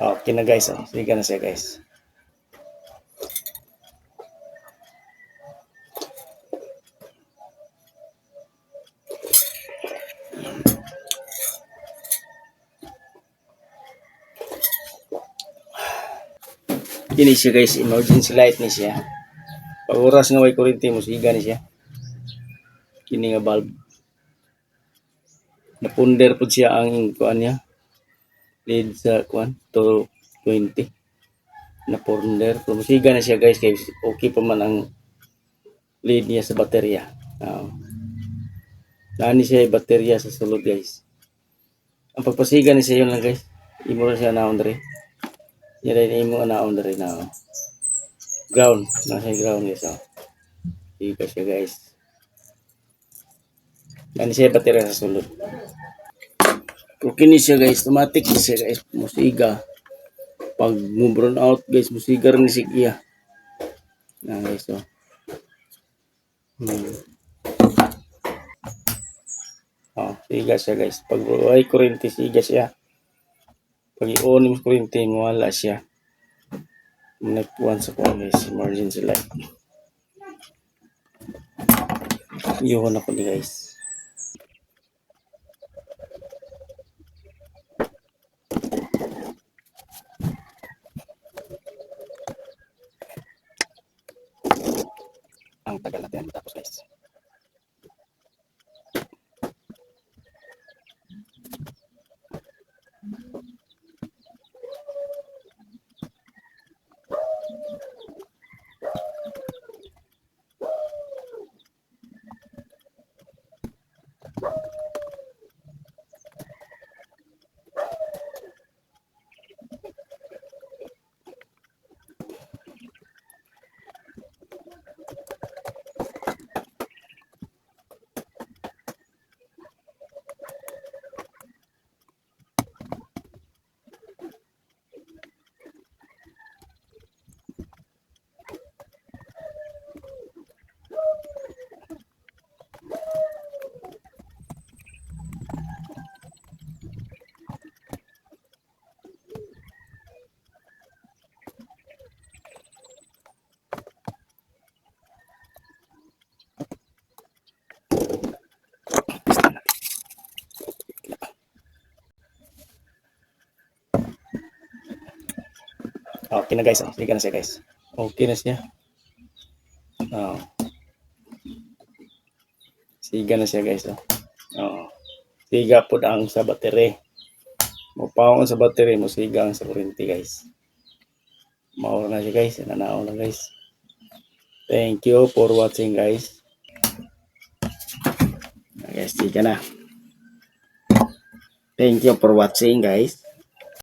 Okay na guys. Oh. Sige na siya guys. Kini siya guys, emergency light ni siya. Pag oras nga way kuryente mo, siga ni siya. Kini nga bulb. Napunder po siya ang kuan niya. Lead sa kuan to 20. Napunder. Siga na siya guys, kaya okay pa man ang lead niya sa baterya. Nani siya yung baterya sa sulod guys. Ang pagpasiga ni siya yun lang guys. Imo na siya naon dere. Yan rin imo naon dere na. Ground. Nasa ground guys. Siga siya guys. Nani siya yung baterya sa sulod. Okay ni siya guys. Automatic ni siya guys. Musiga. Pag mo-burn out guys. Musiga rin ni siya. Yan guys. Siga siya guys. Pag ay kuryente, siga siya. Pag i-on yung kuryente, wala siya. Nag-1 sa kuwan guys. Emergency light. Iyon ako ni guys. Ang tagal natin tapos guys. Okay na guys. Sige na siya guys. Okay na siya. Siga na siya guys. Siga po ang sa battery. Mupawon sa battery mo siga ang sa kuryente guys. Mao na siya guys. Nanao na guys. Thank you for watching guys. Guys, siga na. Thank you for watching guys.